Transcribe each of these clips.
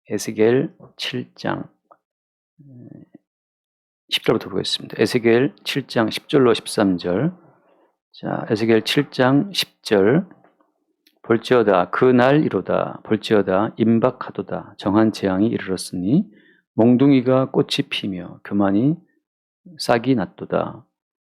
에스겔 7장 10절부터 보겠습니다. 에스겔 7장 10절로 13절. 자, 에스겔 7장 10절. 볼지어다 그날이로다. 볼지어다 임박하도다. 정한 재앙이 이르렀으니 몽둥이가 꽃이 피며 교만이 싹이 났도다.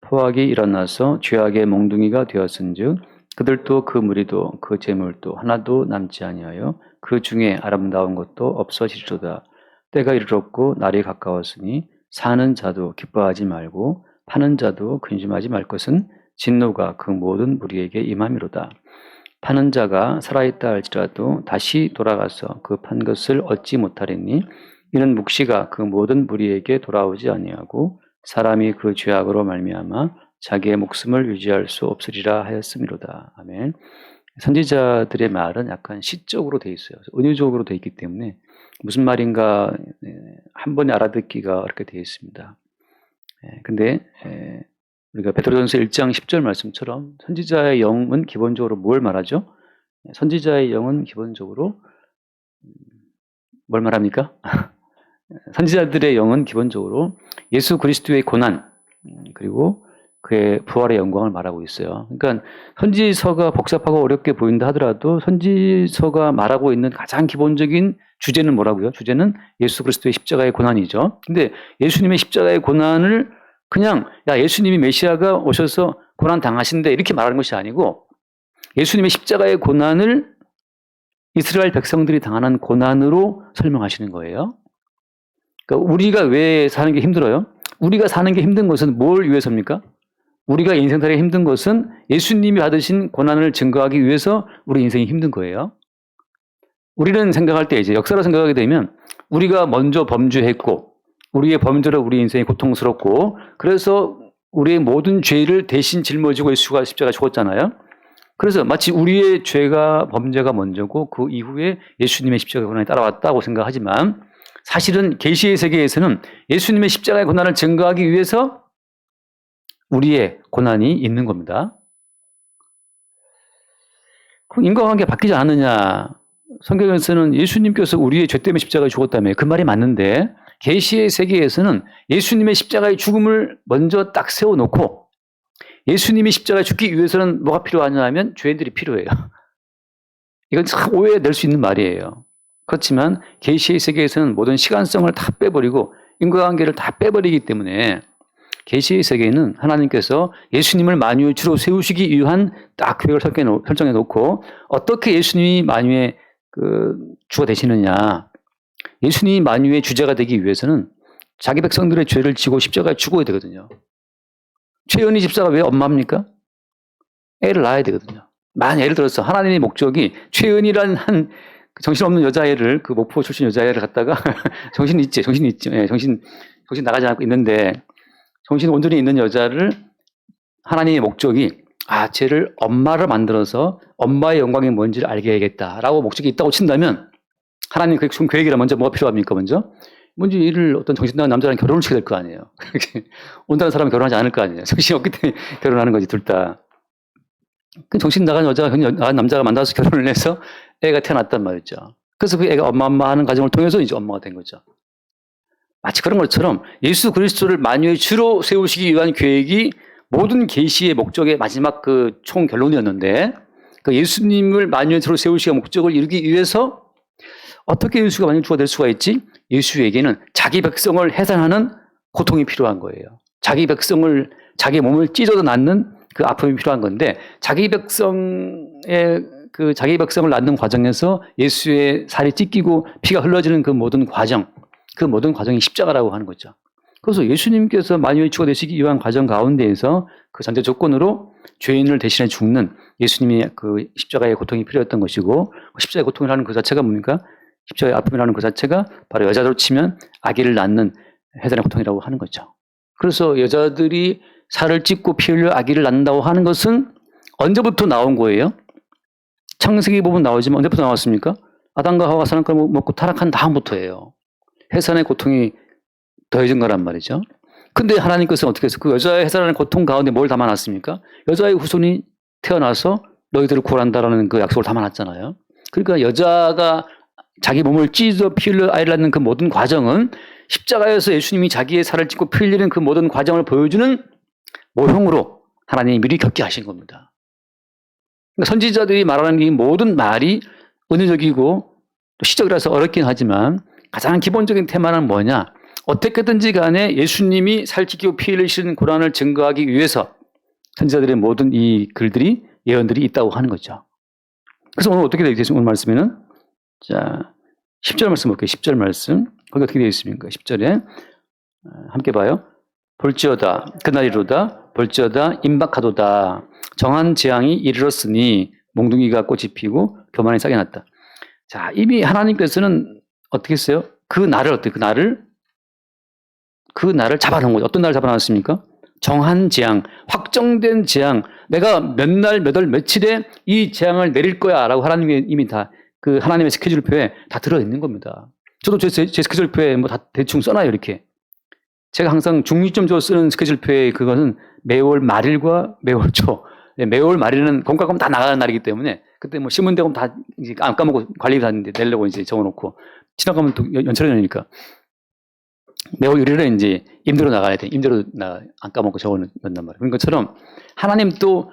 포악이 일어나서 죄악의 몽둥이가 되었은즉 그들도 그 무리도 그 재물도 하나도 남지 아니하여 그 중에 아름다운 것도 없어지리로다. 때가 이르렀고 날이 가까웠으니 사는 자도 기뻐하지 말고 파는 자도 근심하지 말 것은 진노가 그 모든 무리에게 임함이로다. 파는 자가 살아있다 할지라도 다시 돌아가서 그 판 것을 얻지 못하리니 이는 묵시가 그 모든 무리에게 돌아오지 아니하고 사람이 그 죄악으로 말미암아 자기의 목숨을 유지할 수 없으리라 하였음이로다. 아멘. 선지자들의 말은 약간 시적으로 돼 있어요. 은유적으로 돼 있기 때문에 무슨 말인가 한 번에 알아듣기가 어렵게 되어 있습니다. 근데 우리가 베드로전서 1장 10절 말씀처럼 선지자의 영은 기본적으로 뭘 말하죠? 선지자의 영은 기본적으로 뭘 말합니까? 선지자들의 영은 기본적으로 예수 그리스도의 고난 그리고 그의 부활의 영광을 말하고 있어요. 그러니까 선지서가 복잡하고 어렵게 보인다 하더라도 선지서가 말하고 있는 가장 기본적인 주제는 뭐라고요? 주제는 예수 그리스도의 십자가의 고난이죠. 근데 예수님의 십자가의 고난을 그냥 예수님이 메시아가 오셔서 고난 당하신데 이렇게 말하는 것이 아니고 예수님의 십자가의 고난을 이스라엘 백성들이 당하는 고난으로 설명하시는 거예요. 그러니까 우리가 왜 사는 게 힘들어요? 우리가 사는 게 힘든 것은 뭘 위해서입니까? 우리가 인생 살기 힘든 것은 예수님이 받으신 고난을 증거하기 위해서 우리 인생이 힘든 거예요. 우리는 생각할 때 이제 역사를 생각하게 되면 우리가 먼저 범죄했고 우리의 범죄로 우리 인생이 고통스럽고 그래서 우리의 모든 죄를 대신 짊어지고 예수가 십자가에 죽었잖아요. 그래서 마치 우리의 죄가 범죄가 먼저고 그 이후에 예수님의 십자가의 고난이 따라왔다고 생각하지만 사실은 계시의 세계에서는 예수님의 십자가의 고난을 증거하기 위해서 우리의 고난이 있는 겁니다. 그럼 인과관계 바뀌지 않느냐? 성경에서는 예수님께서 우리의 죄 때문에 십자가에 죽었다며 그 말이 맞는데 계시의 세계에서는 예수님의 십자가의 죽음을 먼저 딱 세워놓고 예수님이 십자가에 죽기 위해서는 뭐가 필요하냐 하면 죄인들이 필요해요. 이건 참 오해될 수 있는 말이에요. 그렇지만 계시의 세계에서는 모든 시간성을 다 빼버리고 인과관계를 다 빼버리기 때문에 계시의 세계에는 하나님께서 예수님을 만유의 주로 세우시기 위한 딱 계획을 설정해 놓고 어떻게 예수님이 만유의 주가 되시느냐. 예수님이 만유의 주제가 되기 위해서는 자기 백성들의 죄를 지고 십자가에 죽어야 되거든요. 최은희 집사가 왜 엄마입니까? 애를 낳아야 되거든요. 만약 예를 들어서 하나님의 목적이 최은희라는 한 정신없는 여자애를 그 목포 출신 여자애를 갖다가 정신 있지. 예, 정신 나가지 않고 있는데 정신 온전히 있는 여자를 하나님의 목적이 쟤를 엄마를 만들어서 엄마의 영광이 뭔지를 알게 해야겠다라고 목적이 있다고 친다면 하나님 계획이라 먼저 뭐가 필요합니까? 먼저 이를 어떤 정신 나간 남자랑 결혼을 시켜야 될 거 아니에요. 온다는 사람은 결혼하지 않을 거 아니에요. 정신이 없기 때문에 결혼하는 거지 둘 다. 그 정신 나간 여자가 나간 남자가 만나서 결혼을 해서 애가 태어났단 말이죠. 그래서 그 애가 엄마 하는 과정을 통해서 이제 엄마가 된 거죠. 마치 그런 것처럼 예수 그리스도를 만유의 주로 세우시기 위한 계획이 모든 계시의 목적의 마지막 그 총 결론이었는데 그 예수님을 만유의 주로 세우시기 목적을 이루기 위해서 어떻게 예수가 만유의 주가 될 수가 있지? 예수에게는 자기 백성을 해산하는 고통이 필요한 거예요. 자기 몸을 찢어서 낳는 그 아픔이 필요한 건데 자기 백성을 낳는 과정에서 예수의 살이 찢기고 피가 흘러지는 그 모든 과정이 십자가라고 하는 거죠. 그래서 예수님께서 만유의 주가 되시기 위한 과정 가운데에서 그 전제 조건으로 죄인을 대신해 죽는 예수님의 그 십자가의 고통이 필요했던 것이고 십자가의 고통이라는 그 자체가 뭡니까? 십자가의 아픔이라는 그 자체가 바로 여자로 치면 아기를 낳는 해산의 고통이라고 하는 거죠. 그래서 여자들이 살을 찢고 피 흘려 아기를 낳는다고 하는 것은 언제부터 나온 거예요? 창세기 보면 나오지만 언제부터 나왔습니까? 아담과 하와가 선악과를 먹고 타락한 다음부터예요. 해산의 고통이 더해진 거란 말이죠. 근데 하나님께서는 어떻게 해서 그 여자의 해산하는 고통 가운데 뭘 담아놨습니까? 여자의 후손이 태어나서 너희들을 구원한다라는 그 약속을 담아놨잖아요. 그러니까 여자가 자기 몸을 찢어 피 흘려 아이를 낳는 그 모든 과정은 십자가에서 예수님이 자기의 살을 찢고 피 흘리는 그 모든 과정을 보여주는 모형으로 하나님이 미리 겪게 하신 겁니다. 그러니까 선지자들이 말하는 이 모든 말이 은혜적이고 또 시적이라서 어렵긴 하지만 가장 기본적인 테마는 뭐냐? 어떻게든지 간에 예수님이 살찌고 피 흘리시는 고난을 증거하기 위해서 선지자들의 모든 이 글들이 예언들이 있다고 하는 거죠. 그래서 오늘 어떻게 되어 있습니까? 오늘 말씀에는 자 10절 말씀 볼게요. 10절 말씀 거기 어떻게 되어 있습니까? 10절에 함께 봐요. 볼지어다 그날이로다 볼지어다 임박하도다 정한 재앙이 이르렀으니 몽둥이가 꽃이 피고 교만이 싹이 났다. 자 이미 하나님께서는 어떻게 했어요? 그 날을 잡아놓은 거죠. 어떤 날을 잡아놨습니까? 정한 재앙, 확정된 재앙. 내가 몇 날, 몇 월, 며칠에 이 재앙을 내릴 거야 라고 하나님이 이미 다 그 하나님의 스케줄표에 다 들어있는 겁니다. 저도 제 스케줄표에 뭐 다 대충 써놔요, 이렇게. 제가 항상 중립점적으로 쓰는 스케줄표에 그것은 매월 말일과 매월 초. 매월 말일은 공과금 다 나가는 날이기 때문에 그때 뭐 신문대금 다 이제 안 까먹고 관리비 다 내려고 이제 적어놓고 지나가면 또 연철해놓으니까. 매월 요일에 이제 임대로 나가야 돼. 임대로 안 까먹고 적어놓는단 말이에요. 그런 것처럼 하나님 또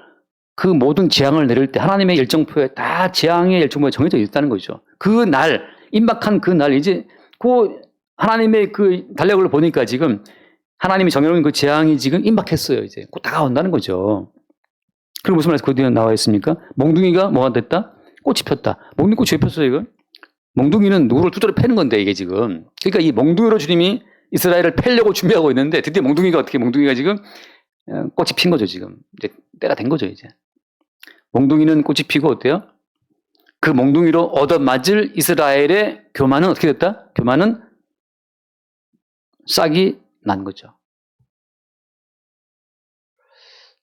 그 모든 재앙을 내릴 때 하나님의 일정표에 다 재앙의 일정표가 정해져 있다는 거죠. 그 날, 임박한 그 날, 이제 그 하나님의 그 달력을 보니까 지금 하나님이 정해놓은 그 재앙이 지금 임박했어요. 이제 곧 다가온다는 거죠. 그리고 무슨 말에서 그 뒤에 나와 있습니까? 몽둥이가 뭐가 됐다? 꽃이 폈다. 몽둥이 꽃이 왜 폈어요, 이거? 몽둥이는 누구를 두드려 패는 건데, 이게 지금. 그러니까 이 몽둥이로 주님이 이스라엘을 패려고 준비하고 있는데 드디어 몽둥이가 지금 꽃이 핀 거죠, 지금. 이제 때가 된 거죠, 이제. 몽둥이는 꽃이 피고 어때요? 그 몽둥이로 얻어맞을 이스라엘의 교만은 어떻게 됐다? 교만은 싹이 난 거죠.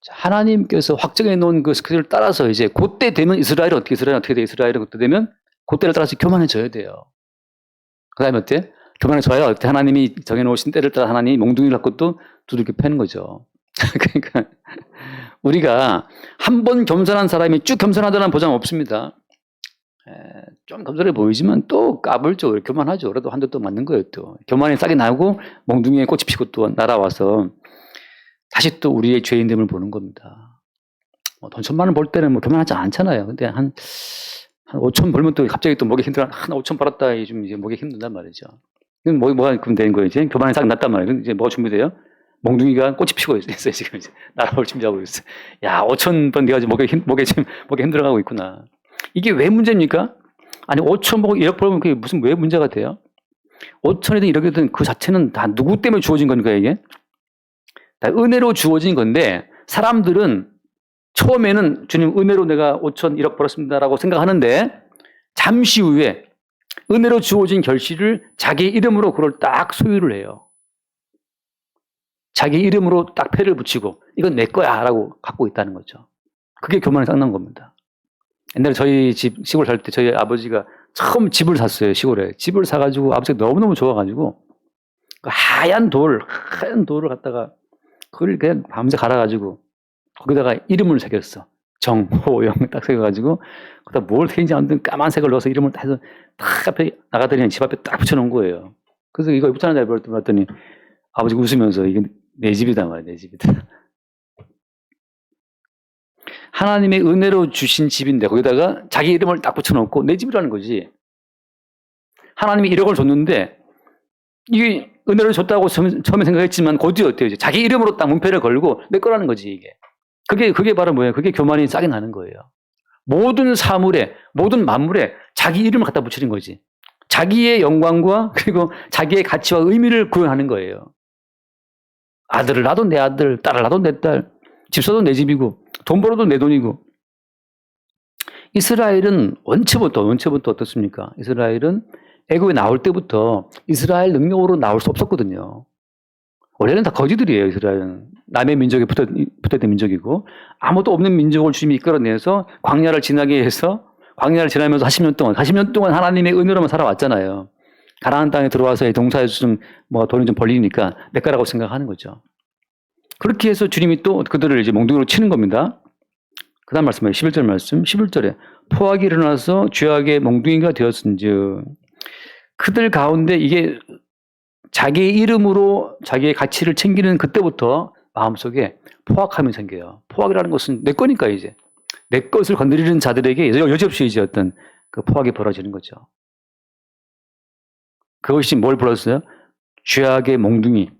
하나님께서 확정해 놓은 그 스케줄을 따라서 이제 그때 되면 이스라엘은 어떻게 돼? 이스라엘은 그때 되면 그때를 따라서 교만해져야 돼요. 그 다음에 어때? 교만해져야 어때? 하나님이 정해놓으신 때를 따라 하나님이 몽둥이를 갖고 또 두들겨 패는 거죠. 그러니까 우리가 한 번 겸손한 사람이 쭉 겸손하다는 보장 없습니다. 좀 겸손해 보이지만 또 까불죠. 교만하죠. 그래도 한 대 또 맞는 거예요. 또 교만이 싹이 나고 몽둥이에 꽃이 피고 또 날아와서 다시 또 우리의 죄인됨을 보는 겁니다. 돈 1,000만 원 벌 때는 뭐 교만하지 않잖아요. 근데 한 5천 벌면 또 갑자기 또 목이 힘들어. 한 5천 벌었다. 좀 이제 목이 힘든단 말이죠. 그럼 뭐가 그럼 되는 거예요? 이제 교만이 싹 났단 말이에요. 이제 뭐가 준비돼요? 몽둥이가 꽃이 피고 있어요. 지금 이제 날아올 준비하고 있어요. 야, 5천 번 내가 지금 목에 힘들어가고 있구나. 이게 왜 문제입니까? 아니 5천 보고 1억 벌면 그게 무슨 왜 문제가 돼요? 5천이든 1억이든 그 자체는 다 누구 때문에 주어진 겁니까 이게? 다 은혜로 주어진 건데 사람들은 처음에는 주님 은혜로 내가 5천 1억 벌었습니다라고 생각하는데 잠시 후에 은혜로 주어진 결실을 자기 이름으로 그걸 딱 소유를 해요. 자기 이름으로 딱 패를 붙이고 이건 내 거야 라고 갖고 있다는 거죠. 그게 교만이 싹 난 겁니다. 옛날에 저희 시골 살 때 저희 아버지가 처음 집을 샀어요. 시골에. 집을 사가지고 아버지가 너무너무 좋아가지고 그 하얀 돌을 갖다가 그걸 그냥 밤새 갈아가지고 거기다가 이름을 새겼어. 정호영 딱 새겨가지고 거기다 뭘 새긴지 아무튼 까만색을 넣어서 이름을 딱 해서 딱 앞에 나가더니 집 앞에 딱 붙여놓은 거예요. 그래서 이거 붙여놨냐 봤더니 아버지가 웃으면서 이게 내 집이다 말이야. 내 집이다. 하나님의 은혜로 주신 집인데 거기다가 자기 이름을 딱 붙여놓고 내 집이라는 거지. 하나님이 1억을 줬는데 이게 은혜를 줬다고 처음에 생각했지만 그 뒤에 어때요? 자기 이름으로 딱 문패를 걸고 내 거라는 거지 이게. 그게 바로 뭐예요? 그게 교만이 싹이 나는 거예요. 모든 사물에 모든 만물에 자기 이름을 갖다 붙이는 거지. 자기의 영광과 그리고 자기의 가치와 의미를 구현하는 거예요. 아들을 낳아도 내 아들, 딸을 낳아도 내 딸, 집 사도 내 집이고 돈 벌어도 내 돈이고. 이스라엘은 원체부터 어떻습니까? 이스라엘은 애굽에 나올 때부터 이스라엘 능력으로 나올 수 없었거든요. 원래는 다 거지들이에요. 이스라엘은 남의 민족에 붙어있던 민족이고 아무도 없는 민족을 주님이 이끌어내서 광야를 지나게 해서 광야를 지나면서 40년 동안 하나님의 은혜로만 살아왔잖아요. 가나안 땅에 들어와서 동사에서 좀 돈이 좀 벌리니까 내 거라고 생각하는 거죠. 그렇게 해서 주님이 또 그들을 이제 몽둥이로 치는 겁니다. 그 다음 말씀에 11절 말씀, 11절에 포악이 일어나서 죄악의 몽둥이가 되었은즉 그들 가운데 이게 자기의 이름으로 자기의 가치를 챙기는 그때부터 마음속에 포악함이 생겨요. 포악이라는 것은 내 거니까 이제. 내 것을 건드리는 자들에게 여지없이 이제 어떤 그 포악이 벌어지는 거죠. 그것이 뭘 불렀어요? 죄악의 몽둥이.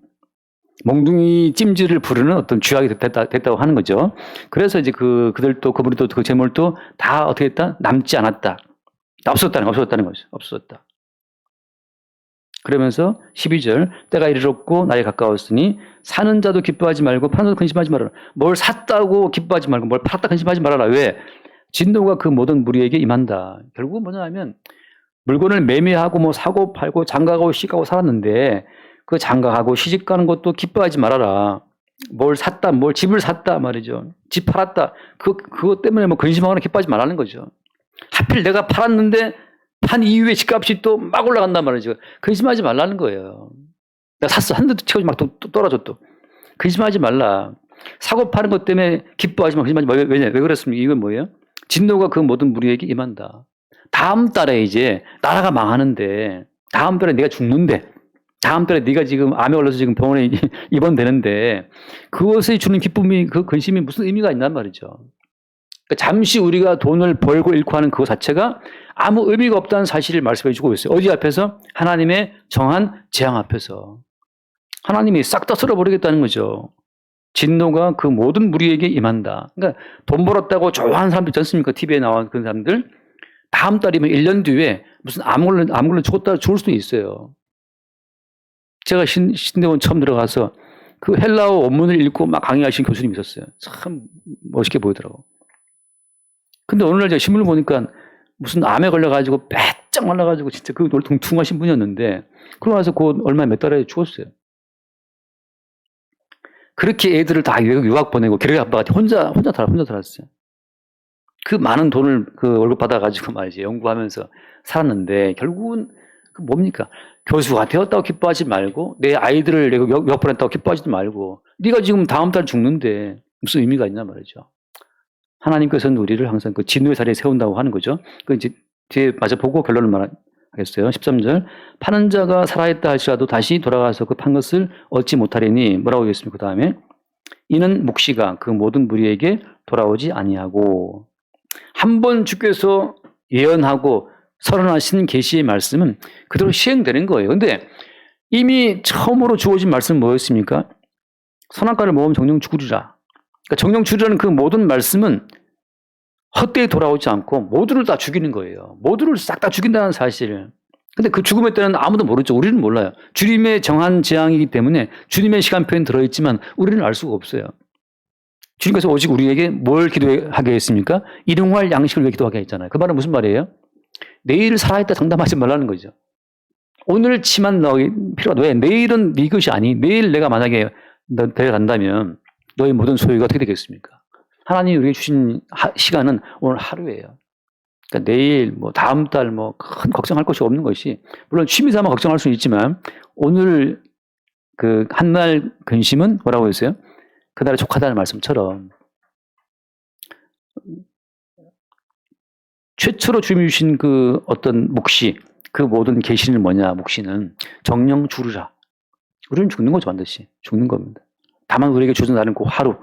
몽둥이 찜질을 부르는 어떤 죄악이 됐다고 하는 거죠. 그래서 이제 그들도, 그분도 그 재물도 다 어떻게 했다? 남지 않았다. 없었다는 거죠. 없었다. 그러면서 12절, 때가 이르렀고 날이 가까웠으니 사는 자도 기뻐하지 말고 파는 자도 근심하지 말아라. 뭘 샀다고 기뻐하지 말고 뭘 팔았다 근심하지 말아라. 왜? 진노가 그 모든 무리에게 임한다. 결국은 뭐냐 하면 물건을 매매하고 뭐 사고 팔고 장가가고 시가고 살았는데 그 장가가고 시집가는 것도 기뻐하지 말아라. 뭘 샀다, 뭘 집을 샀다 말이죠. 집 팔았다. 그것 때문에 뭐 근심하거나 기뻐하지 말라는 거죠. 하필 내가 팔았는데 판 이후에 집값이 또 막 올라간단 말이죠. 근심하지 말라는 거예요. 내가 샀어. 한 대도 채우지 막 또 떨어져 또. 근심하지 말라. 사고 파는 것 때문에 기뻐하지 마. 근심하지 마. 왜냐? 왜 그랬습니까? 이건 뭐예요? 진노가 그 모든 무리에게 임한다. 다음 달에 이제 나라가 망하는데, 다음 달에 내가 죽는데, 다음 달에 네가 지금 암에 걸려서 지금 병원에 입원되는데 그것에 주는 기쁨이, 그 근심이 무슨 의미가 있단 말이죠. 그러니까 잠시 우리가 돈을 벌고 잃고 하는 그거 자체가 아무 의미가 없다는 사실을 말씀해 주고 있어요. 어디 앞에서? 하나님의 정한 재앙 앞에서. 하나님이 싹 다 쓸어버리겠다는 거죠. 진노가 그 모든 무리에게 임한다. 그러니까 돈 벌었다고 좋아하는 사람들 있지 않습니까? TV에 나온 그런 사람들. 다음 달이면 1년 뒤에 무슨 암 걸려 죽었다 죽을 수도 있어요. 제가 신대원 처음 들어가서 그 헬라어 원문을 읽고 막 강의하신 교수님이 있었어요. 참 멋있게 보이더라고. 근데 어느 날 제가 신문을 보니까 무슨 암에 걸려가지고 빼짝 말라가지고 진짜 그 둥퉁하신 분이었는데 그러고 나서 그 얼마 몇 달에 죽었어요. 그렇게 애들을 다 유학 보내고 기러기 아빠가 혼자 살았어요. 그 많은 돈을 그 월급 받아가지고 말이지 연구하면서 살았는데 결국은 그 뭡니까? 교수가 되었다고 기뻐하지 말고 내 아이들을 내가 유학 보냈다고 기뻐하지도 말고 네가 지금 다음 달 죽는데 무슨 의미가 있냐 말이죠. 하나님께서는 우리를 항상 그 진노의 자리에 세운다고 하는 거죠. 그 이제 뒤에 마저 보고 결론을 말하겠어요. 13절. 파는 자가 살아있다 할지라도 다시 돌아가서 그 판 것을 얻지 못하리니 뭐라고 하겠습니까? 그 다음에 이는 묵시가 그 모든 무리에게 돌아오지 아니하고 한 번 주께서 예언하고 선언하신 계시의 말씀은 그대로 시행되는 거예요. 근데 이미 처음으로 주어진 말씀은 뭐였습니까? 선악과를 먹으면 정령 죽으리라. 그러니까 정령 죽으리라는 그 모든 말씀은 헛되이 돌아오지 않고 모두를 다 죽이는 거예요. 모두를 싹 다 죽인다는 사실. 근데 그 죽음의 때는 아무도 모르죠. 우리는 몰라요. 주님의 정한 재앙이기 때문에 주님의 시간표엔 들어있지만 우리는 알 수가 없어요. 주님께서 오직 우리에게 뭘 기도하게 했습니까? 일용할 양식을 위해 기도하게 했잖아요. 그 말은 무슨 말이에요? 내일 살아있다 장담하지 말라는 거죠. 오늘 치만 너희 필요하다. 왜? 내일은 네 것이 아니. 내일 내가 만약에 데려간다면 너의 모든 소유가 어떻게 되겠습니까? 하나님이 우리에게 주신 시간은 오늘 하루예요. 그러니까 내일, 뭐 다음 달, 뭐 큰 걱정할 것이 없는 것이, 물론 취미 삼아 걱정할 수는 있지만 오늘 그 한날 근심은 뭐라고 했어요? 그날에 족하다는 말씀처럼 최초로 주님이 주신 그 어떤 묵시, 그 모든 계시는 뭐냐? 묵시는 정령 죽으라. 우리는 죽는 거죠, 반드시. 죽는 겁니다. 다만 우리에게 주어진 날은 그 하루.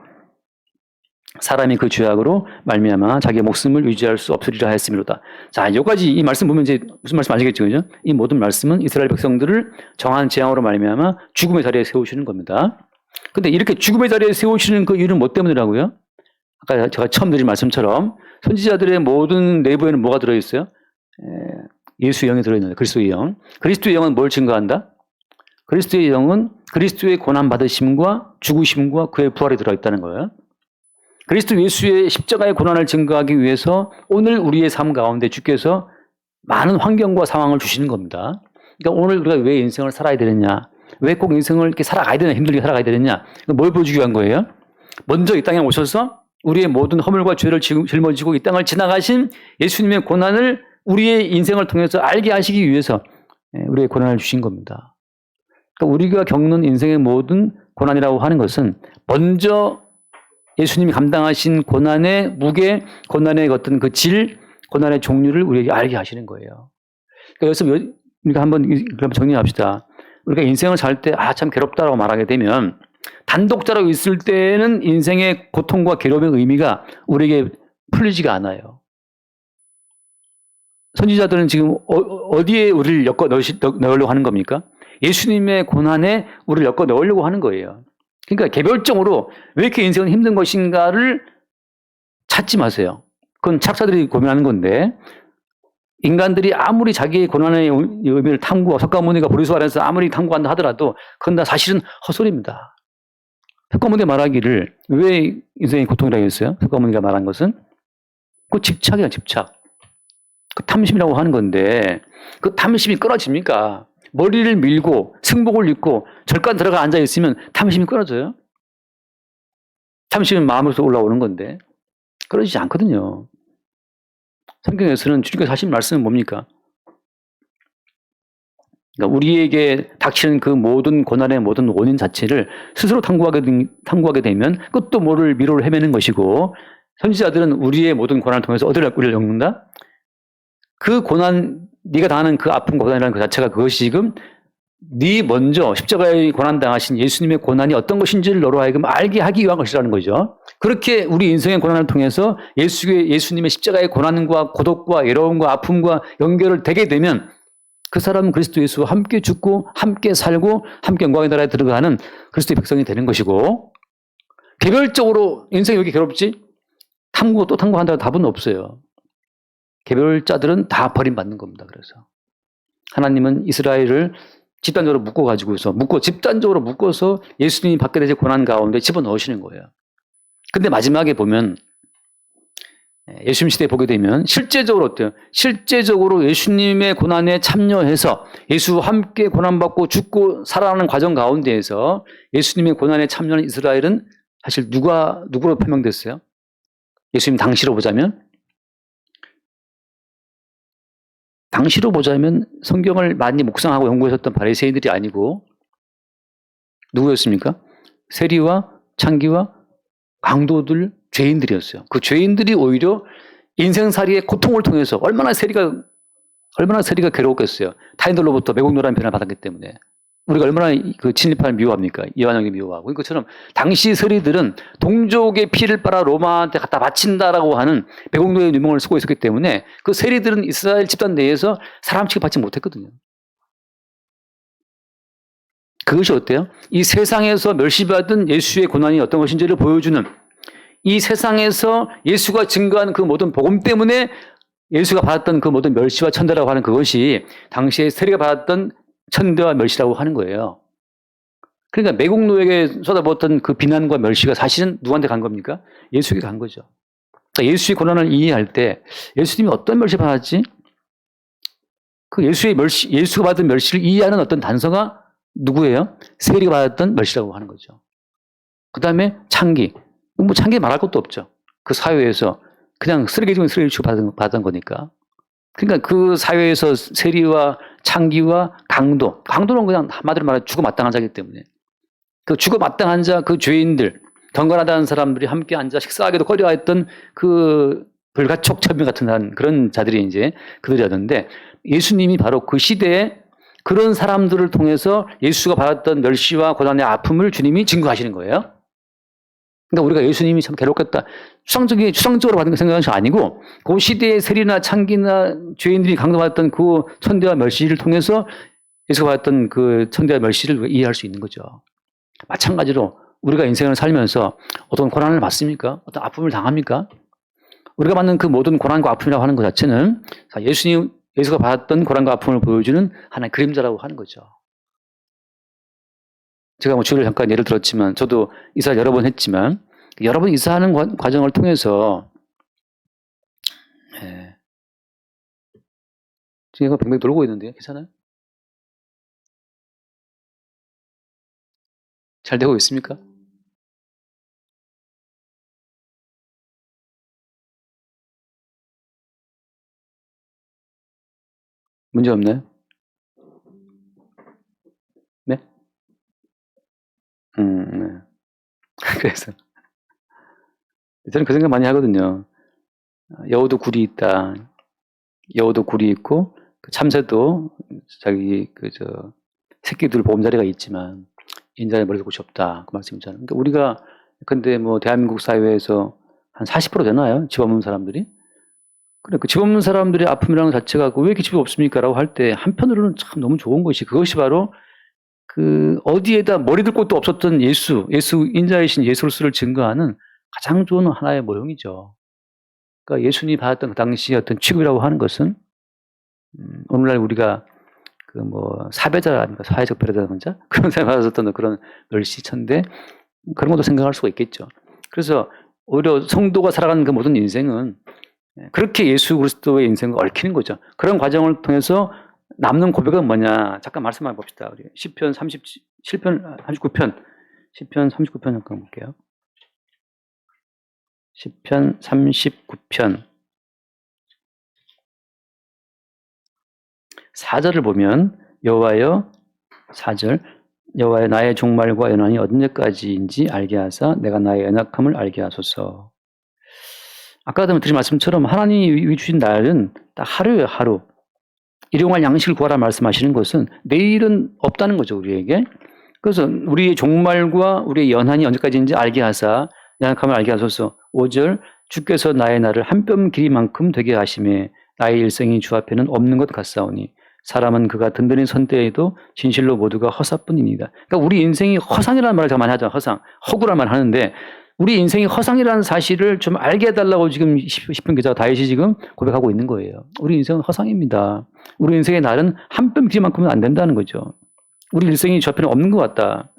사람이 그 죄악으로 말미암아 자기의 목숨을 유지할 수 없으리라 하였음이로다. 자, 여기까지 이 말씀 보면 이제 무슨 말씀 아시겠죠, 그죠? 이 모든 말씀은 이스라엘 백성들을 정한 재앙으로 말미암아 죽음의 자리에 세우시는 겁니다. 근데 이렇게 죽음의 자리에 세우시는 그 이유는 뭐 때문이라고요? 아까 제가 처음 드린 말씀처럼 선지자들의 모든 내부에는 뭐가 들어있어요? 예수의 영이 들어있는데, 그리스도의 영. 그리스도의 영은 뭘 증거한다? 그리스도의 영은 그리스도의 고난받으심과 죽으심과 그의 부활이 들어있다는 거예요. 그리스도 예수의 십자가의 고난을 증거하기 위해서 오늘 우리의 삶 가운데 주께서 많은 환경과 상황을 주시는 겁니다. 그러니까 오늘 우리가 왜 인생을 살아야 되느냐, 왜 꼭 인생을 이렇게 살아가야 되느냐, 힘들게 살아가야 되느냐, 뭘 보여주기 위한 거예요? 먼저 이 땅에 오셔서 우리의 모든 허물과 죄를 짊어지고 이 땅을 지나가신 예수님의 고난을 우리의 인생을 통해서 알게 하시기 위해서 우리의 고난을 주신 겁니다. 그러니까 우리가 겪는 인생의 모든 고난이라고 하는 것은 먼저 예수님이 감당하신 고난의 무게, 고난의 어떤 그 질, 고난의 종류를 우리에게 알게 하시는 거예요. 그러니까 여기서 그러니까 그럼 정리합시다. 우리가 인생을 살 때, 참 괴롭다라고 말하게 되면, 단독자로 있을 때는 인생의 고통과 괴로움의 의미가 우리에게 풀리지가 않아요. 선지자들은 지금 어디에 우리를 엮어 넣으려고 하는 겁니까? 예수님의 고난에 우리를 엮어 넣으려고 하는 거예요. 그러니까 개별적으로 왜 이렇게 인생은 힘든 것인가를 찾지 마세요. 그건 착사들이 고민하는 건데, 인간들이 아무리 자기의 고난의 의미를 탐구하고 석가모니가 보리수 아래에서 아무리 탐구한다 하더라도 그건 다 사실은 헛소리입니다. 석가모니가 말하기를 왜 인생이 고통이라고 했어요? 석가모니가 말한 것은 그 집착이야, 집착. 그 탐심이라고 하는 건데 그 탐심이 끊어집니까? 머리를 밀고 승복을 입고 절간 들어가 앉아 있으면 탐심이 끊어져요? 탐심은 마음에서 올라오는 건데 끊어지지 않거든요. 성경에서는 주님께서 하신 말씀은 뭡니까? 그러니까 우리에게 닥치는 그 모든 고난의 모든 원인 자체를 스스로 탐구하게 되면 끝도 모를 미로를 헤매는 것이고, 선지자들은 우리의 모든 고난을 통해서 어디를 우리를 엮는다? 그 고난, 네가 당하는 그 아픈 고난이라는 그 자체가 그것이 지금 네 먼저 십자가에 고난당하신 예수님의 고난이 어떤 것인지를 너로 하여금 알게 하기 위한 것이라는 거죠. 그렇게 우리 인생의 고난을 통해서 예수님의 십자가의 고난과 고독과 외로움과 아픔과 연결을 되게 되면 그 사람은 그리스도 예수와 함께 죽고 함께 살고 함께 영광의 나라에 들어가는 그리스도의 백성이 되는 것이고, 개별적으로 인생이 왜 이렇게 괴롭지? 탐구고 또 탐구한다고 답은 없어요. 개별자들은 다 버림받는 겁니다. 그래서 하나님은 이스라엘을 집단적으로 집단적으로 묶어서 예수님이 받게 되는 고난 가운데 집어넣으시는 거예요. 근데 마지막에 보면 예수님 시대에 보게 되면 실제적으로 어때요? 실제적으로 예수님의 고난에 참여해서 예수와 함께 고난받고 죽고 살아나는 과정 가운데에서 예수님의 고난에 참여하는 이스라엘은 사실 누구로 표명됐어요? 예수님 당시로 보자면 성경을 많이 묵상하고 연구하셨던 바리새인들이 아니고 누구였습니까? 세리와 창기와 강도들, 죄인들이었어요. 그 죄인들이 오히려 인생살이의 고통을 통해서 얼마나 세리가 괴로웠겠어요. 타인들로부터 매국노라는 편을 받았기 때문에. 우리가 얼마나 그 친일파를 미워합니까? 이완영이 미워하고. 그것처럼 당시 세리들은 동족의 피를 빨아 로마한테 갖다 바친다라고 하는 매국노의 유명을 쓰고 있었기 때문에 그 세리들은 이스라엘 집단 내에서 사람 취급받지 못했거든요. 그것이 어때요? 이 세상에서 멸시받은 예수의 고난이 어떤 것인지를 보여주는, 이 세상에서 예수가 증거한 그 모든 복음 때문에 예수가 받았던 그 모든 멸시와 천대라고 하는 그것이 당시에 세리가 받았던 천대와 멸시라고 하는 거예요. 그러니까 매국노에게 쏟아부었던 그 비난과 멸시가 사실은 누구한테 간 겁니까? 예수에게 간 거죠. 그러니까 예수의 고난을 이해할 때 예수님이 어떤 멸시 받았지? 그 예수가 받은 멸시를 이해하는 어떤 단서가 누구예요? 세리가 받았던 멸시라고 하는 거죠. 그 다음에 창기. 창기 말할 것도 없죠. 그 사회에서 그냥 쓰레기 중에 쓰레기 받은 거니까. 그러니까 그 사회에서 세리와 창기와 강도는 그냥 한마디로 말해 죽어마땅한 자이기 때문에 그 죽어마땅한 자, 그 죄인들, 경건하다는 사람들이 함께 앉아 식사하기도 꺼려했던 그 불가촉 천명 같은 그런 자들이 이제 그들이었는데, 예수님이 바로 그 시대에 그런 사람들을 통해서 예수가 받았던 멸시와 고난의 아픔을 주님이 증거하시는 거예요. 그러니까 우리가 예수님이 참 괴롭겠다, 추상적으로 받은 생각은 아니고 그 시대의 세리나 창기나 죄인들이 강도받았던 그 천대와 멸시를 통해서 예수가 받았던 그 천대와 멸시를 이해할 수 있는 거죠. 마찬가지로 우리가 인생을 살면서 어떤 고난을 받습니까? 어떤 아픔을 당합니까? 우리가 받는 그 모든 고난과 아픔이라고 하는 것 자체는 예수가 받았던 고난과 아픔을 보여주는 하나의 그림자라고 하는 거죠. 제가 주일을 잠깐 예를 들었지만 저도 이사를 여러 번 했지만 여러 번 이사하는 과정을 통해서 지금 이거 뱅뱅 돌고 있는데요. 괜찮아요? 잘 되고 있습니까? 문제 없나요? 네? 네. 그래서 저는 그 생각 많이 하거든요. 여우도 굴이 있다. 여우도 굴이 있고 그 참새도 자기 새끼들 보금자리가 있지만 인자의 머리도 곳이 없다. 그 말씀이잖아요. 그러니까 우리가 근데 뭐 대한민국 사회에서 한 40% 되나요? 집 없는 사람들이? 그래, 그 집 없는 사람들의 아픔이라는 것 자체가 왜 이렇게 집이 없습니까? 라고 할 때 한편으로는 참 너무 좋은 것이 그것이 바로 그 어디에다 머리 들 곳도 없었던 예수 인자이신 예수 그리스도를 증거하는 가장 좋은 하나의 모형이죠. 그러니까 예수님이 받았던 그 당시의 어떤 취급이라고 하는 것은 오늘날 우리가 그 뭐 사배자 아닙니까? 사회적 배려자자 그런 생각을 받았던 그런 멸시천대 그런 것도 생각할 수가 있겠죠. 그래서 오히려 성도가 살아가는 그 모든 인생은 그렇게 예수 그리스도의 인생을 얽히는 거죠. 그런 과정을 통해서 남는 고백은 뭐냐? 잠깐 말씀만 봅시다. 우리 시편 39편 잠깐 볼게요. 시편 39편 4절을 보면 여호와여 4절 여호와여 나의 종말과 연한이 언제까지인지 알게 하사 내가 나의 연약함을 알게 하소서. 아까 드린 말씀처럼 하나님이 주신 날은 딱 하루예요. 하루. 일용할 양식을 구하라 말씀하시는 것은 내일은 없다는 거죠. 우리에게. 그래서 우리의 종말과 우리의 연한이 언제까지인지 알게 하사 연약함을 알게 하소서. 5절 주께서 나의 날을 한 뼘 길이만큼 되게 하심에 나의 일생이 주 앞에는 없는 것 같사오니 사람은 그가 든든히 선 때에도 진실로 모두가 허사뿐입니다. 그러니까 우리 인생이 허상이라는 말을 더 많이 하죠. 허상. 허구란 말을 하는데 우리 인생이 허상이라는 사실을 좀 알게 해달라고 지금 시편 기자가 다윗이 지금 고백하고 있는 거예요. 우리 인생은 허상입니다. 우리 인생의 날은 한 뼘 길이만큼은 안 된다는 거죠. 우리 일생이 주 앞에는 없는 것 같다.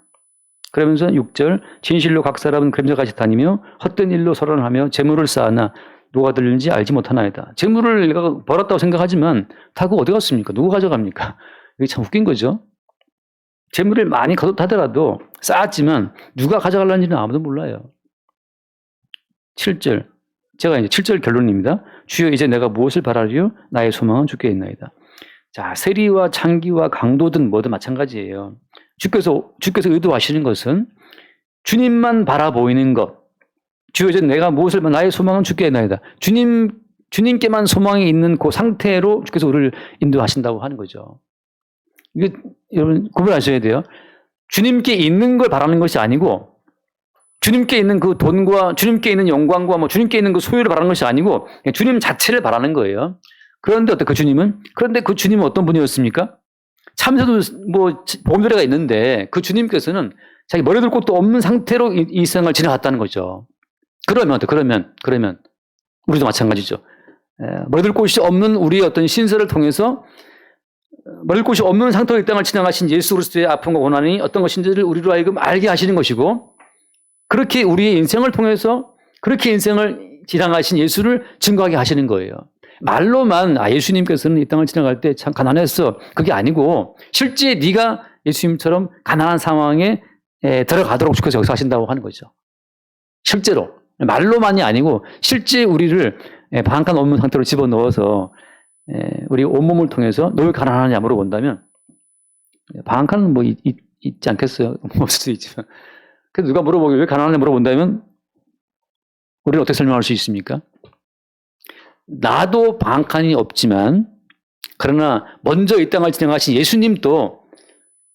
그러면서 6절 진실로 각 사람은 그림자같이 다니며 헛된 일로 서론하며 재물을 쌓으나 누가 들는지 알지 못하나이다. 재물을 내가 벌었다고 생각하지만 다 그거 어디 갔습니까? 누구 가져갑니까? 이게 참 웃긴 거죠. 재물을 많이 거뒀하더라도 쌓았지만 누가 가져갈는지는 아무도 몰라요. 7절 제가 이제 7절 결론입니다. 주여 이제 내가 무엇을 바라리요? 나의 소망은 주께 있나이다. 자, 세리와 창기와 강도든 뭐든 마찬가지예요. 주께서 의도하시는 것은 주님만 바라보이는 것. 주여 이제 내가 무엇을 나의 소망은 주께 있나이다. 주님께만 소망이 있는 그 상태로 주께서 우리를 인도하신다고 하는 거죠. 이게 여러분 구분하셔야 돼요. 주님께 있는 걸 바라는 것이 아니고 주님께 있는 그 돈과 주님께 있는 영광과 뭐 주님께 있는 그 소유를 바라는 것이 아니고 주님 자체를 바라는 거예요. 그런데 그 주님은 어떤 분이었습니까? 참새도 뭐 보험조례가 있는데 그 주님께서는 자기 머리 들 곳도 없는 상태로 이 생을 지나갔다는 거죠. 그러면 우리도 마찬가지죠. 머리 들 곳이 없는 우리의 어떤 신세를 통해서 머리 들 곳이 없는 상태로 이 땅을 지나가신 예수 그리스도의 아픔과 고난이 어떤 것인지를 우리로 하여금 알게 하시는 것이고 그렇게 우리의 인생을 통해서 그렇게 인생을 지나가신 예수를 증거하게 하시는 거예요. 말로만 예수님께서는 이 땅을 지나갈 때 참 가난했어. 그게 아니고 실제 네가 예수님처럼 가난한 상황에 들어가도록 주께서 역사하신다고 하는 거죠. 실제로. 말로만이 아니고 실제 우리를 방 한 칸 없는 상태로 집어넣어서 우리 온몸을 통해서 너 왜 가난하냐 물어본다면 방 한 칸은 뭐 있지 않겠어요? 없을 수도 있지만 그래서 누가 물어보길 왜 가난하냐 물어본다면 우리는 어떻게 설명할 수 있습니까? 나도 방 한 칸이 없지만 그러나 먼저 이 땅을 지나가신 예수님도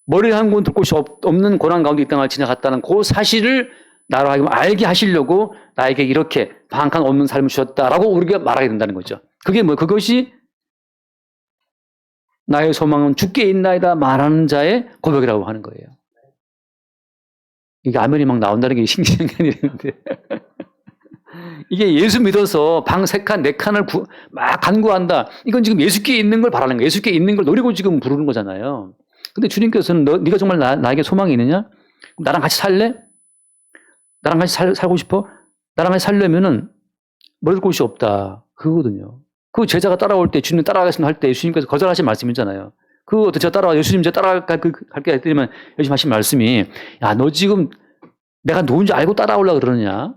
머리 한 군 들 곳이 없는 고난 가운데 이 땅을 지나갔다는 그 사실을 나로 하여금 알게 하시려고 나에게 이렇게 방 한 칸 없는 삶을 주셨다라고 우리가 말하게 된다는 거죠. 그게 뭐 그것이 나의 소망은 주께 있나이다 말하는 자의 고백이라고 하는 거예요. 이게 아멘이 막 나온다는 게 신기한 게 아니는데 이게 예수 믿어서 방 3칸, 4칸을 막 간구한다. 이건 지금 예수께 있는 걸 바라는 거예요. 예수께 있는 걸 노리고 지금 부르는 거잖아요. 근데 주님께서는 네가 정말 나에게 소망이 있느냐? 나랑 같이 살래? 나랑 같이 살고 싶어? 나랑 같이 살려면은 머리 곳이 없다. 그거거든요. 그 제자가 따라올 때 주님 따라가겠습니다 할 때 예수님께서 거절하신 말씀이잖아요. 제가 따라와 예수님 제가 따라갈게 했더니만 예수님 하신 말씀이 야, 너 지금 내가 누군지 알고 따라오려고 그러느냐?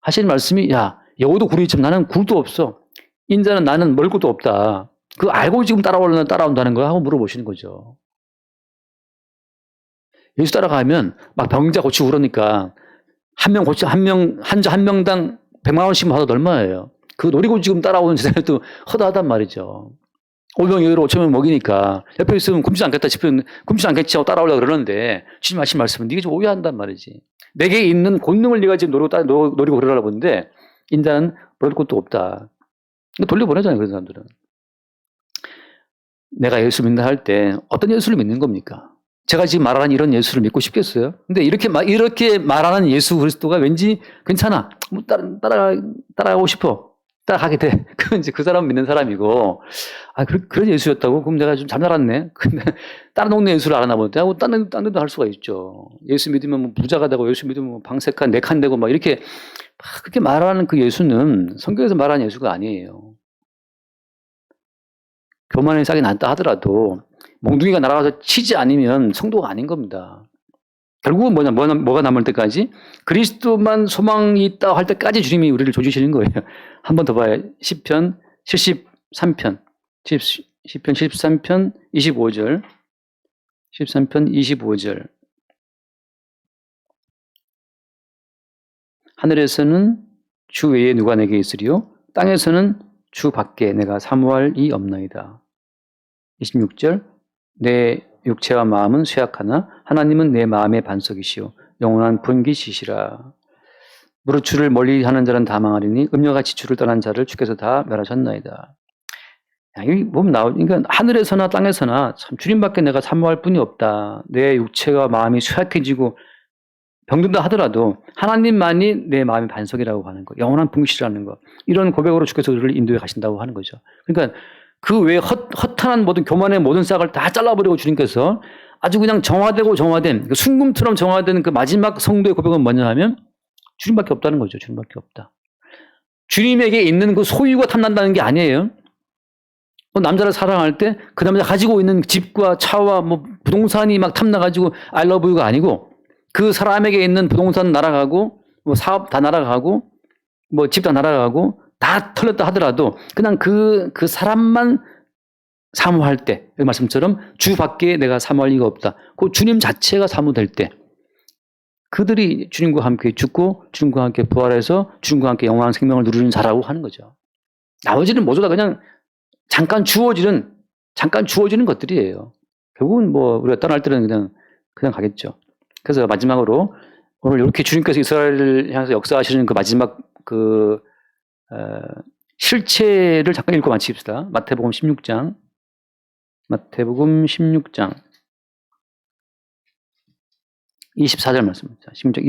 하신 말씀이 야, 여우도 굴이 있지만 나는 굴도 없어. 인자는 나는 멀 곳도 없다. 그거 알고 지금 따라온다는 거야? 하고 물어보시는 거죠. 예수 따라가면 막 병자 고치고 그러니까 한 명당 100만 원씩만 받아도 얼마예요? 그 노리고 지금 따라오는 제자들도 허다하단 말이죠. 5병 5천명 먹이니까 옆에 있으면 굶지 않겠다 싶으면 굶지 않겠지 하고 따라오려고 그러는데 주님 하신 말씀은 네가 좀 오해한단 말이지. 내게 있는 본능을 네가 지금 노리고 그러려고 보는데 인자는 버릴 것도 없다. 돌려보내잖아요. 그런 사람들은. 내가 예수 믿는다 할 때 어떤 예수를 믿는 겁니까? 제가 지금 말하는 이런 예수를 믿고 싶겠어요? 근데 이렇게 말하는 예수 그리스도가 왠지 괜찮아. 뭐 따라가고 싶어. 따라가게 돼. 그건 이제 그 사람 믿는 사람이고, 그런 예수였다고? 그럼 내가 좀 잘못 알았네. 근데 다른 동네 예수를 알아나 보다. 딴 데도 할 수가 있죠. 예수 믿으면 뭐 부자가 되고, 예수 믿으면 뭐 방색한, 네칸 되고, 막 이렇게, 그렇게 말하는 그 예수는 성경에서 말하는 예수가 아니에요. 교만에 싹이 났다 하더라도, 몽둥이가 날아가서 치지 않으면 성도가 아닌 겁니다. 결국은 뭐가 남을 때까지? 그리스도만 소망이 있다 할 때까지 주님이 우리를 조지시는 거예요. 한 번 더 봐요. 시편 73편. 73편 25절. 13편 25절. 하늘에서는 주 외에 누가 내게 있으리요? 땅에서는 주 밖에 내가 사모할 이 없나이다. 26절. 내 육체와 마음은 쇠약하나 하나님은 내 마음의 반석이시요 영원한 분기시시라. 무릇 주를 멀리하는 자는 다 망하리니 음녀같이 주를 떠난 자를 주께서 다 멸하셨나이다. 여기 보면 그러니까 하늘에서나 땅에서나 참 주님밖에 내가 사모할 뿐이 없다. 내 육체와 마음이 쇠약해지고 병든다 하더라도 하나님만이 내 마음의 반석이라고 하는 거, 영원한 분기시라는 거, 이런 고백으로 주께서 우리를 인도해 가신다고 하는 거죠. 그러니까 그 외에 허탄한 모든 교만의 모든 싹을 다 잘라버리고 주님께서 아주 그냥 정화된 그 순금처럼 정화된 그 마지막 성도의 고백은 뭐냐 하면 주님밖에 없다는 거죠. 주님밖에 없다. 주님에게 있는 그 소유가 탐난다는 게 아니에요. 남자를 사랑할 때 그 남자 가지고 있는 집과 차와 뭐 부동산이 막 탐나가지고 I love you가 아니고 그 사람에게 있는 부동산 날아가고 뭐 사업 다 날아가고 뭐 집 다 날아가고 다 털렸다 하더라도 그냥 그 사람만 사모할 때, 그 말씀처럼 주 밖에 내가 사모할 이가 없다. 그 주님 자체가 사모될 때 그들이 주님과 함께 죽고 주님과 함께 부활해서 주님과 함께 영원한 생명을 누리는 자라고 하는 거죠. 나머지는 모두 다 그냥 잠깐 주어지는 것들이에요. 결국은 뭐 우리가 떠날 때는 그냥 가겠죠. 그래서 마지막으로 오늘 이렇게 주님께서 이스라엘을 향해서 역사하시는 그 마지막 실체를 잠깐 읽고 마칩시다. 마태복음 16장 24절 말씀입니다. 16장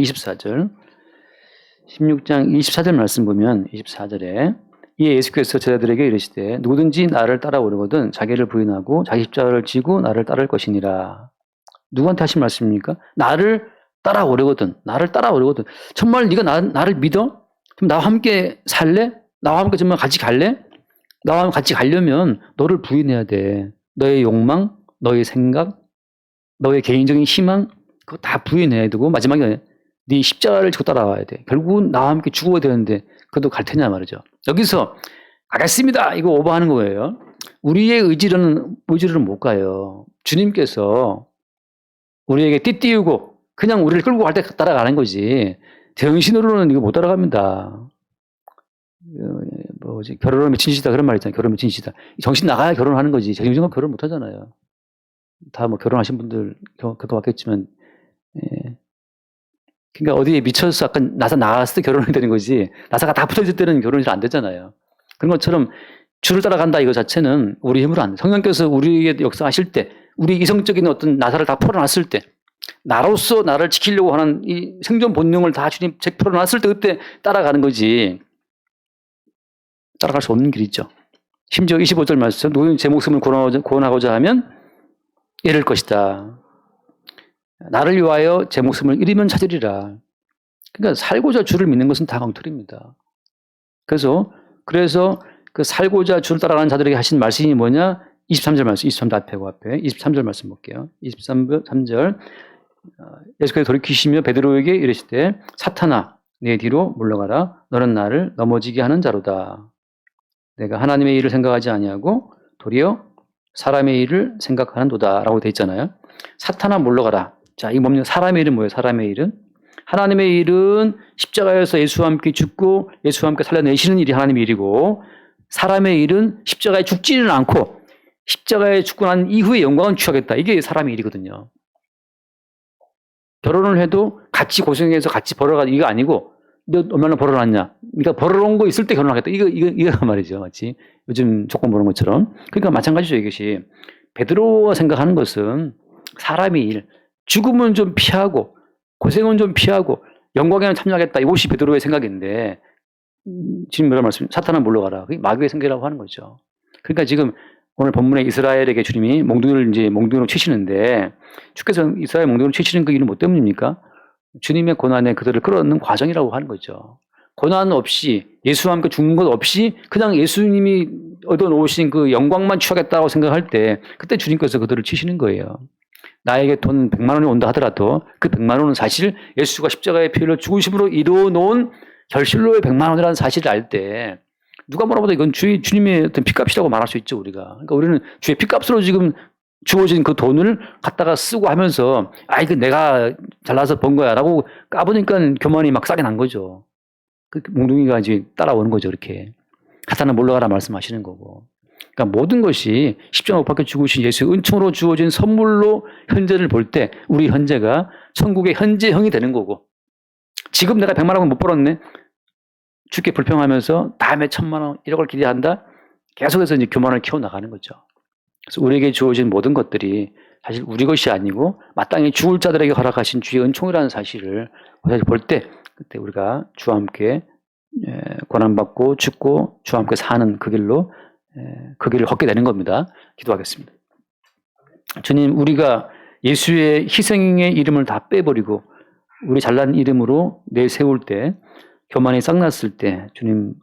24절 말씀 보면 24절에 이에 예수께서 제자들에게 이르시되 누구든지 나를 따라오려거든 자기를 부인하고 자기 십자가를 지고 나를 따를 것이니라. 누구한테 하신 말씀입니까? 나를 따라오려거든. 정말 네가 나를 믿어? 그럼 나와 함께 살래? 나와 함께 정말 같이 갈래? 나와 같이 가려면 너를 부인해야 돼. 너의 욕망, 너의 생각, 너의 개인적인 희망 그거 다 부인해야 되고 마지막에 네 십자가를 지고 따라와야 돼. 결국은 나와 함께 죽어야 되는데 그것도 갈 테냐 말이죠. 여기서 가겠습니다. 이거 오버하는 거예요. 우리의 의지로는 못 가요. 주님께서 우리에게 띠띠우고 그냥 우리를 끌고 갈 때 따라가는 거지. 정신으로는 이거 못 따라갑니다. 결혼을 미친 짓이다 그런 말 있잖아요. 결혼 미친 짓이다. 정신 나가야 결혼하는 거지. 정신으로 결혼 못 하잖아요. 다 뭐 결혼하신 분들 겪어봤겠지만, 예. 그러니까 어디에 미쳐서 약간 나사 나갔을 때 결혼이 되는 거지. 나사가 다 붙어있을 때는 결혼이 잘 안 되잖아요. 그런 것처럼 주를 따라간다 이거 자체는 우리 힘으로 안 돼. 성령께서 우리의 역사하실 때, 우리 이성적인 어떤 나사를 다 풀어놨을 때, 나로서 나를 지키려고 하는 이 생존 본능을 다 주님 풀어놨을 때 그때 따라가는 거지. 따라갈 수 없는 길이죠. 심지어 25절 말씀, 누구는 제 목숨을 구원하고자 하면 잃을 것이다. 나를 위하여 제 목숨을 잃으면 찾으리라. 그러니까 살고자 주를 믿는 것은 다 엉터리입니다. 그래서 그 살고자 주를 따라가는 자들에게 하신 말씀이 뭐냐? 23절 말씀, 23절 앞에 23절 말씀 볼게요. 23절 예수께서 돌이키시며 베드로에게 이르시되 사탄아 내 뒤로 물러가라. 너는 나를 넘어지게 하는 자로다. 내가 하나님의 일을 생각하지 아니하고 도리어 사람의 일을 생각하는도다 라고 돼 있잖아요. 사탄아 물러가라. 자, 이 뭡니까? 사람의 일은 뭐예요? 사람의 일은? 하나님의 일은 십자가에서 예수와 함께 죽고 예수와 함께 살려내시는 일이 하나님의 일이고 사람의 일은 십자가에 죽지는 않고 십자가에 죽고 난 이후의 영광은 취하겠다. 이게 사람의 일이거든요. 결혼을 해도 같이 고생해서 같이 벌어가 이거 아니고 너 얼마나 벌어놨냐. 그러니까 벌어놓은 거 있을 때 결혼하겠다. 이거 말이죠. 마치 요즘 조건 보는 것처럼. 그러니까 마찬가지죠. 이것이. 베드로가 생각하는 것은 사람의 일, 죽음은 좀 피하고 고생은 좀 피하고 영광에는 참여하겠다. 이것이 베드로의 생각인데 지금 뭐라 말씀? 사탄은 물러가라. 그게 마귀의 생각이라고 하는 거죠. 그러니까 지금 오늘 본문에 이스라엘에게 주님이 몽둥이로 치시는데 주께서 이스라엘 몽둥이로 치시는 그 이유는 뭐 때문입니까? 주님의 고난에 그들을 끌어넣는 과정이라고 하는 거죠. 고난 없이 예수와 함께 죽는 것 없이 그냥 예수님이 얻어놓으신 그 영광만 취하겠다고 생각할 때 그때 주님께서 그들을 치시는 거예요. 나에게 돈 100만 원이 온다 하더라도 그 100만 원은 사실 예수가 십자가의 피를 죽으심으로 이루어놓은 결실로의 100만 원이라는 사실을 알 때 누가 뭐라 보다 이건 주님의 어떤 피값이라고 말할 수 있죠, 우리가. 그러니까 우리는 주의 피값으로 지금 주어진 그 돈을 갖다가 쓰고 하면서 이거 내가 잘나서 번 거야 라고 까보니까 교만이 막 싸게 난 거죠. 그 몽둥이가 이제 따라오는 거죠, 이렇게. 사탄은 물러가라 말씀하시는 거고. 그러니까 모든 것이 십자가 못 박혀 죽으신 예수의 은총으로 주어진 선물로 현재를 볼 때 우리 현재가 천국의 현재형이 되는 거고 지금 내가 100만 원 못 벌었네. 주께 불평하면서 다음에 1000만 원 1억을 기대한다. 계속해서 이제 교만을 키워나가는 거죠. 그래서 우리에게 주어진 모든 것들이 사실 우리 것이 아니고 마땅히 죽을 자들에게 허락하신 주의 은총이라는 사실을 볼 때 그때 우리가 주와 함께 고난받고 죽고 주와 함께 사는 그 길로 그 길을 걷게 되는 겁니다. 기도하겠습니다. 주님, 우리가 예수의 희생의 이름을 다 빼버리고 우리 잘난 이름으로 내세울 때 교만이 싹났을 때 주님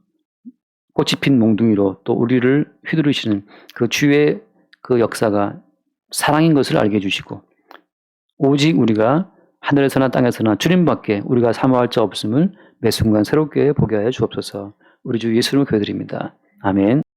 꽃이 핀 몽둥이로 또 우리를 휘두르시는 그 주의 그 역사가 사랑인 것을 알게 해주시고 오직 우리가 하늘에서나 땅에서나 주님밖에 우리가 사모할 자 없음을 매 순간 새롭게 보게 하여 주옵소서. 우리 주 예수를 기도드립니다. 아멘.